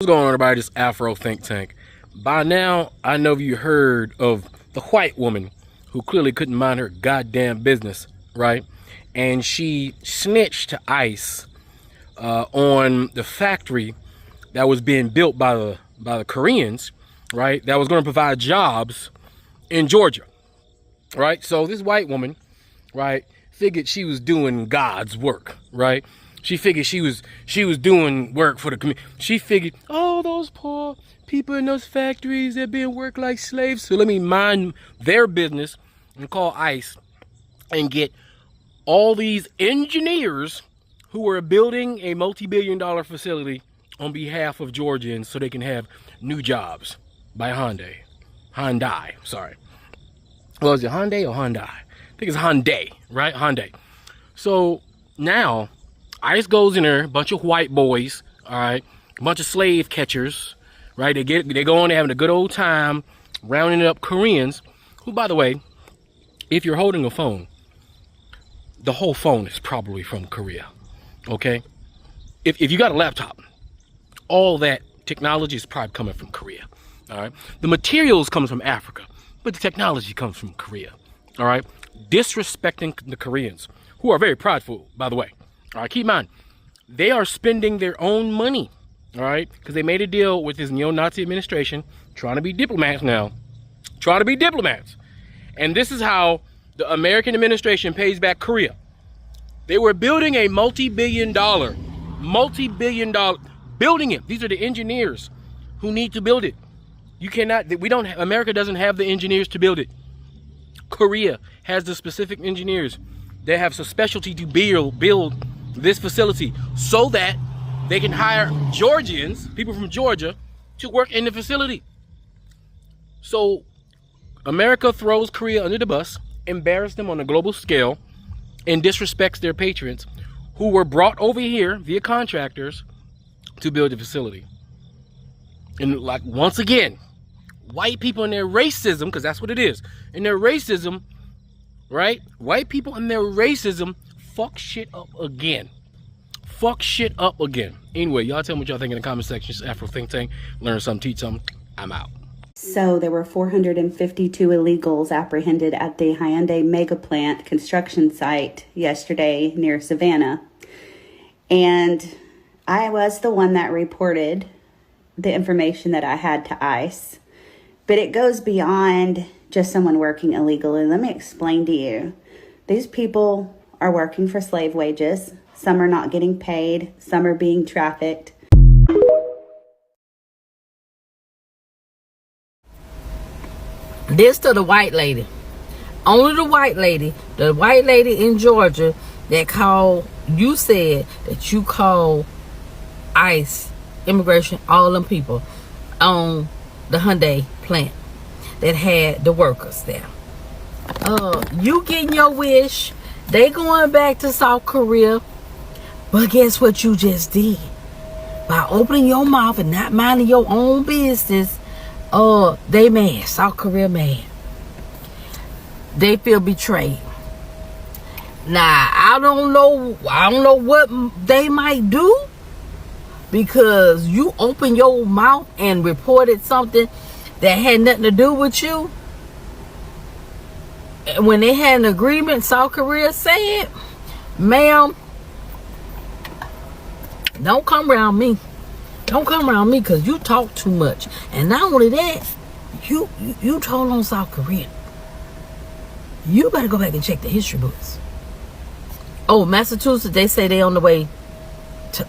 What's going on, everybody? This Afro Think Tank. By now, I know you heard of the white woman who clearly couldn't mind her goddamn business, right? And she snitched to ICE on the factory that was being built by the Koreans, right? That was going to provide jobs in Georgia, right? So this white woman, right, figured she was doing God's work, right? She figured she was doing work for the community. She figured, oh, those poor people in those factories, they're being worked like slaves. So let me mind their business and call ICE and get all these engineers who were building a multi-billion-dollar facility on behalf of Georgians so they can have new jobs by Hyundai, sorry. Well, is it Hyundai or Hyundai? I think it's Hyundai, right? Hyundai. So now ICE goes in there, a bunch of white boys, all right, a bunch of slave catchers, right? They go on there having a good old time, rounding up Koreans, who, by the way, if you're holding a phone, the whole phone is probably from Korea, okay? If you got a laptop, all that technology is probably coming from Korea, all right? The materials comes from Africa, but the technology comes from Korea, all right? Disrespecting the Koreans, who are very prideful, by the way. All right, keep in mind, they are spending their own money, all right, because they made a deal with this neo-Nazi administration, trying to be diplomats now, trying to be diplomats. And this is how the American administration pays back Korea. They were building a multi-billion dollar, building it. These are the engineers who need to build it. You cannot, America doesn't have the engineers to build it. Korea has the specific engineers. They have some specialty to build this facility so that they can hire Georgians, people from Georgia, to work in the facility. So America throws Korea under the bus, embarrass them on a global scale, and disrespects their patrons who were brought over here via contractors to build the facility. And like, once again, white people and their racism, because that's what it is, and their racism, right? White people and their racism fuck shit up again. Fuck shit up again. Anyway, y'all tell me what y'all think in the comment section. It's Afro Think Tank. Learn something, teach something. I'm out. So there were 452 illegals apprehended at the Hyundai mega plant construction site yesterday near Savannah. And I was the one that reported the information that I had to ICE. But it goes beyond just someone working illegally. Let me explain to you. These people are working for slave wages. Some are not getting paid. Some are being trafficked. This to the white lady. Only the white lady in Georgia that called, you said that you called ICE, immigration, all them people on the Hyundai plant that had the workers there. You getting your wish. They going back to South Korea. But guess what you just did? By opening your mouth and not minding your own business, they mad. South Korea mad. They feel betrayed. Now, I don't know what they might do, because you opened your mouth and reported something that had nothing to do with you. When they had an agreement, South Korea said, ma'am, don't come around me. Don't come around me, because you talk too much. And not only that, you told on South Korea. You better go back and check the history books. Oh, Massachusetts, they say they on the way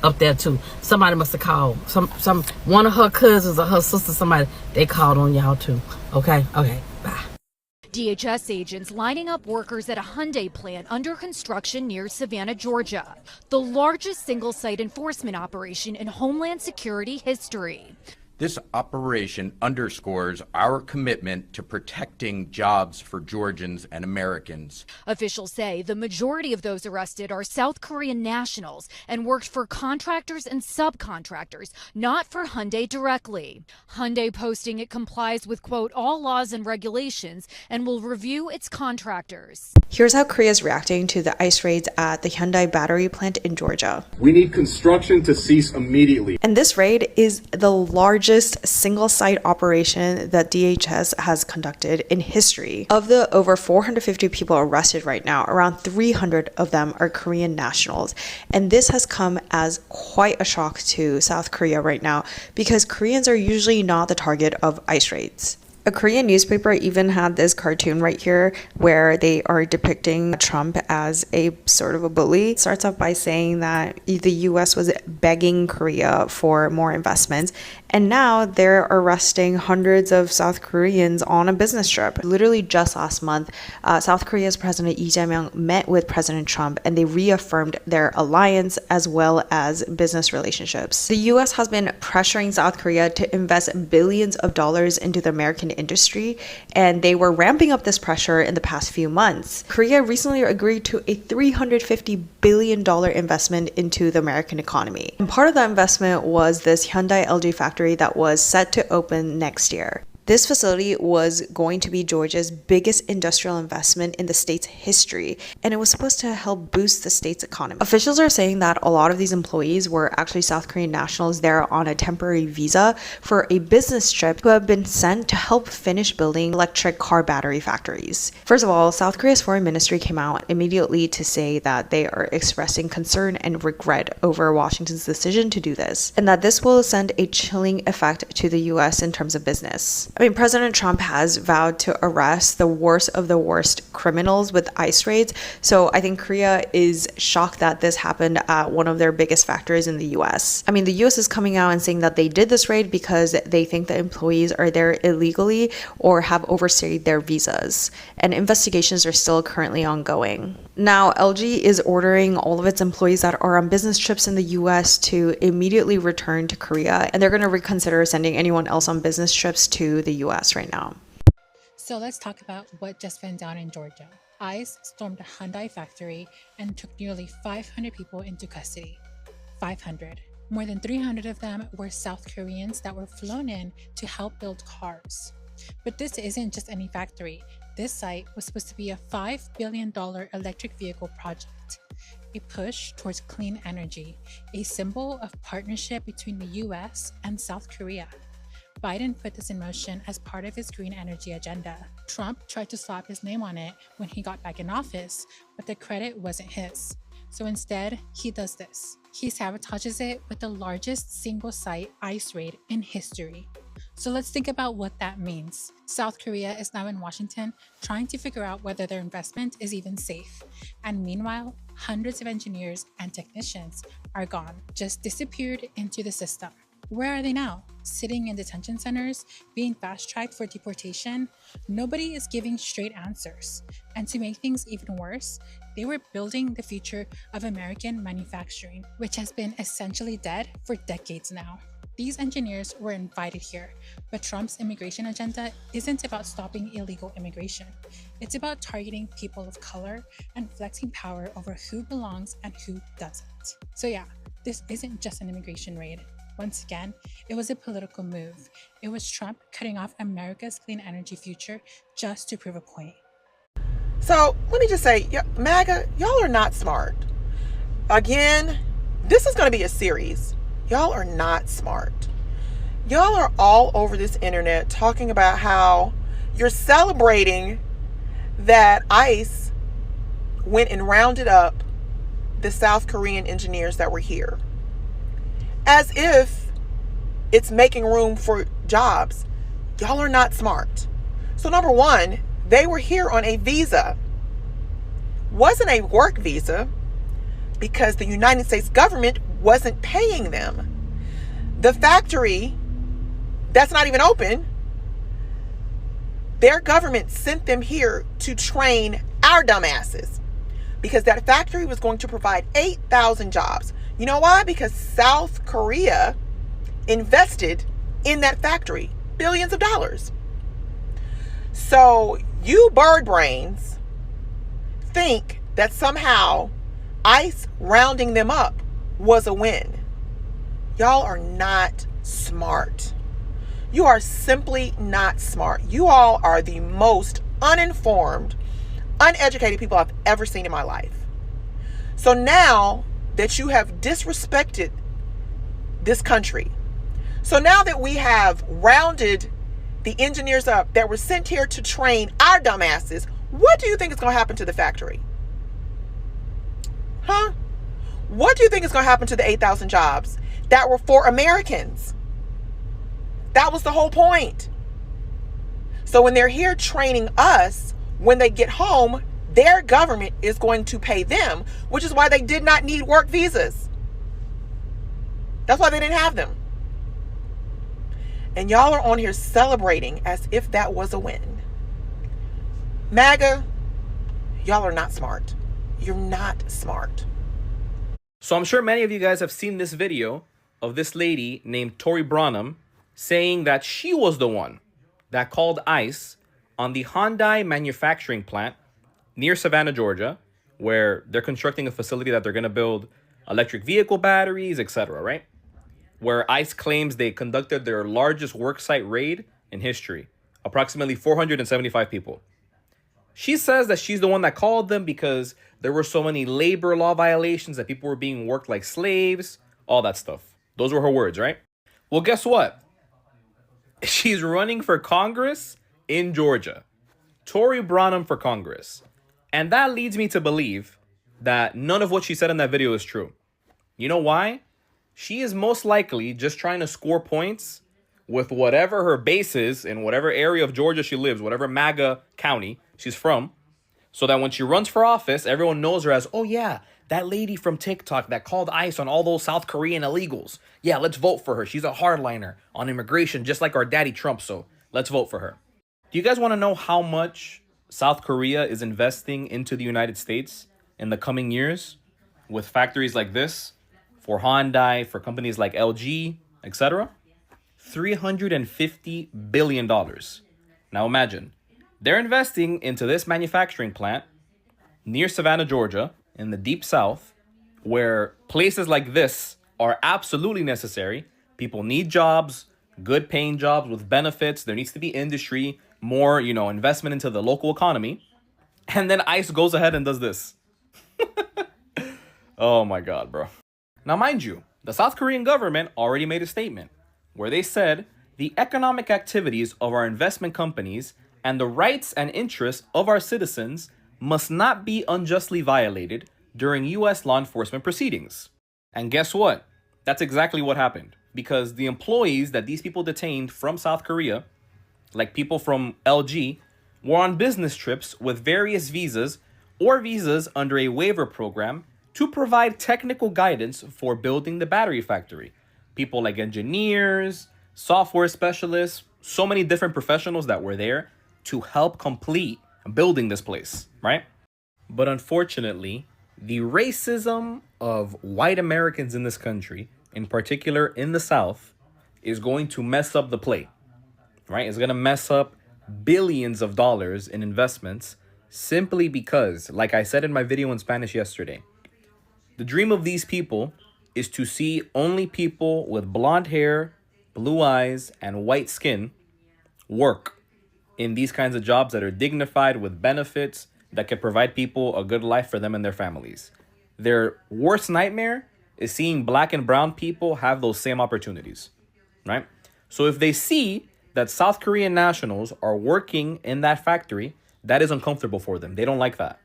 up there too. Somebody must have called. One of her cousins or her sister, somebody, they called on y'all too. Okay, bye. DHS agents lining up workers at a Hyundai plant under construction near Savannah, Georgia, the largest single-site enforcement operation in Homeland Security history. This operation underscores our commitment to protecting jobs for Georgians and Americans. Officials say the majority of those arrested are South Korean nationals and worked for contractors and subcontractors, not for Hyundai directly. Hyundai posting it complies with, quote, all laws and regulations and will review its contractors. Here's how Korea is reacting to the ICE raids at the Hyundai battery plant in Georgia. We need construction to cease immediately. And this raid is the largest single-site operation that DHS has conducted in history. Of the over 450 people arrested right now, around 300 of them are Korean nationals. And this has come as quite a shock to South Korea right now because Koreans are usually not the target of ICE raids. A Korean newspaper even had this cartoon right here where they are depicting Trump as a sort of a bully. It starts off by saying that the US was begging Korea for more investments, and now they're arresting hundreds of South Koreans on a business trip. Literally just last month, South Korea's President Lee Jae-myung met with President Trump and they reaffirmed their alliance as well as business relationships. The US has been pressuring South Korea to invest billions of dollars into the American industry, and they were ramping up this pressure in the past few months. Korea recently agreed to a $350 billion investment into the American economy. And part of that investment was this Hyundai LG factory that was set to open next year. This facility was going to be Georgia's biggest industrial investment in the state's history, and it was supposed to help boost the state's economy. Officials are saying that a lot of these employees were actually South Korean nationals there on a temporary visa for a business trip who have been sent to help finish building electric car battery factories. First of all, South Korea's foreign ministry came out immediately to say that they are expressing concern and regret over Washington's decision to do this, and that this will send a chilling effect to the US in terms of business. I mean, President Trump has vowed to arrest the worst of the worst criminals with ICE raids, so I think Korea is shocked that this happened at one of their biggest factories in the US. I mean, the US is coming out and saying that they did this raid because they think the employees are there illegally or have overstayed their visas, and investigations are still currently ongoing. Now, LG is ordering all of its employees that are on business trips in the US to immediately return to Korea, and they're going to reconsider sending anyone else on business trips to the US right now. So let's talk about what just went down in Georgia. ICE stormed a Hyundai factory and took nearly 500 people into custody. 500. More than 300 of them were South Koreans that were flown in to help build cars. But this isn't just any factory. This site was supposed to be a $5 billion electric vehicle project, a push towards clean energy, a symbol of partnership between the US and South Korea. Biden put this in motion as part of his green energy agenda. Trump tried to slap his name on it when he got back in office, but the credit wasn't his. So instead, he does this. He sabotages it with the largest single-site ICE raid in history. So let's think about what that means. South Korea is now in Washington trying to figure out whether their investment is even safe. And meanwhile, hundreds of engineers and technicians are gone, just disappeared into the system. Where are they now? Sitting in detention centers, being fast-tracked for deportation? Nobody is giving straight answers. And to make things even worse, they were building the future of American manufacturing, which has been essentially dead for decades now. These engineers were invited here, but Trump's immigration agenda isn't about stopping illegal immigration. It's about targeting people of color and flexing power over who belongs and who doesn't. So yeah, this isn't just an immigration raid. Once again, it was a political move. It was Trump cutting off America's clean energy future just to prove a point. So let me just say, MAGA, y'all are not smart. Again, this is going to be a series. Y'all are not smart. Y'all are all over this internet talking about how you're celebrating that ICE went and rounded up the South Korean engineers that were here, as if it's making room for jobs. Y'all are not smart. So number one, they were here on a visa. Wasn't a work visa because the United States government wasn't paying them. The factory that's not even open, their government sent them here to train our dumbasses because that factory was going to provide 8,000 jobs. You know why? Because South Korea invested in that factory. Billions of dollars. So you bird brains think that somehow ICE rounding them up was a win. Y'all are not smart. You are simply not smart. You all are the most uninformed, uneducated people I've ever seen in my life. So now that you have disrespected this country, so now that we have rounded the engineers up that were sent here to train our dumbasses, what do you think is going to happen to the factory? Huh? What do you think is going to happen to the 8,000 jobs that were for Americans? That was the whole point. So when they're here training us, when they get home, their government is going to pay them, which is why they did not need work visas. That's why they didn't have them. And y'all are on here celebrating as if that was a win. MAGA, y'all are not smart. You're not smart. So I'm sure many of you guys have seen this video of this lady named Tori Branham saying that she was the one that called ICE on the Hyundai manufacturing plant near Savannah, Georgia, where they're constructing a facility that they're going to build electric vehicle batteries, etc., right? Where ICE claims they conducted their largest worksite raid in history, approximately 475 people. She says that she's the one that called them because there were so many labor law violations that people were being worked like slaves, all that stuff. Those were her words, right? Well, guess what? She's running for Congress in Georgia. Tori Branham for Congress. And that leads me to believe that none of what she said in that video is true. You know why? She is most likely just trying to score points with whatever her base is in whatever area of Georgia she lives, whatever MAGA county she's from, so that when she runs for office, everyone knows her as, oh yeah, that lady from TikTok that called ICE on all those South Korean illegals. Yeah, let's vote for her. She's a hardliner on immigration, just like our daddy Trump, so let's vote for her. Do you guys want to know how much South Korea is investing into the United States in the coming years with factories like this, for Hyundai, for companies like LG, etc.? $350 billion. Now imagine, they're investing into this manufacturing plant near Savannah, Georgia, in the deep south, where places like this are absolutely necessary. People need jobs, good paying jobs with benefits. There needs to be industry, more, investment into the local economy. And then ICE goes ahead and does this. Oh my God, bro. Now, mind you, the South Korean government already made a statement where they said the economic activities of our investment companies and the rights and interests of our citizens must not be unjustly violated during U.S. law enforcement proceedings. And guess what? That's exactly what happened. Because the employees that these people detained from South Korea, like people from LG, were on business trips with various visas or visas under a waiver program to provide technical guidance for building the battery factory. People like engineers, software specialists, so many different professionals that were there to help complete building this place, right? But unfortunately, the racism of white Americans in this country, in particular in the South, is going to mess up the play, right? It's going to mess up billions of dollars in investments simply because, like I said in my video in Spanish yesterday, the dream of these people is to see only people with blonde hair, blue eyes, and white skin work in these kinds of jobs that are dignified with benefits that can provide people a good life for them and their families. Their worst nightmare is seeing black and brown people have those same opportunities, right? So if they see that South Korean nationals are working in that factory, that is uncomfortable for them. They don't like that,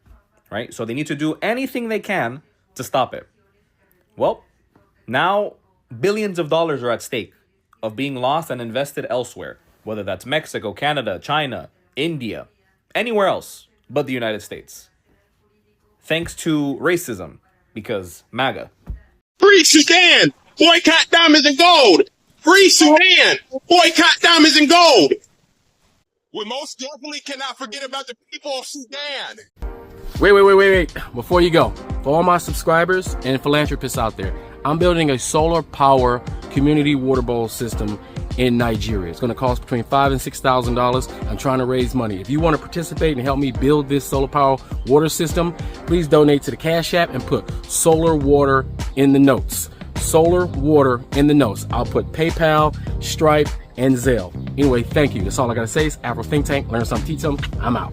right? So they need to do anything they can to stop it. Well, now billions of dollars are at stake of being lost and invested elsewhere, whether that's Mexico, Canada, China, India, anywhere else but the United States. Thanks to racism, because MAGA. Free Sudan! Boycott diamonds and gold! Free Sudan! Boycott diamonds and gold! We most definitely cannot forget about the people of Sudan! Wait. Before you go, for all my subscribers and philanthropists out there, I'm building a solar power community water bowl system in Nigeria. It's going to cost between $5,000 and $6,000. I'm trying to raise money. If you want to participate and help me build this solar power water system, please donate to the Cash App and put solar water in the notes. Solar water in the notes. I'll put PayPal, Stripe, and Zelle. Anyway, thank you. That's all I got to say. It's Afro Think Tank. Learn something, teach something. I'm out.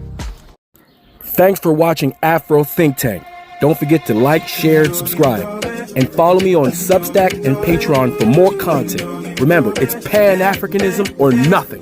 Thanks for watching Afro Think Tank. Don't forget to like, share, and subscribe. And follow me on Substack and Patreon for more content. Remember, it's Pan-Africanism or nothing.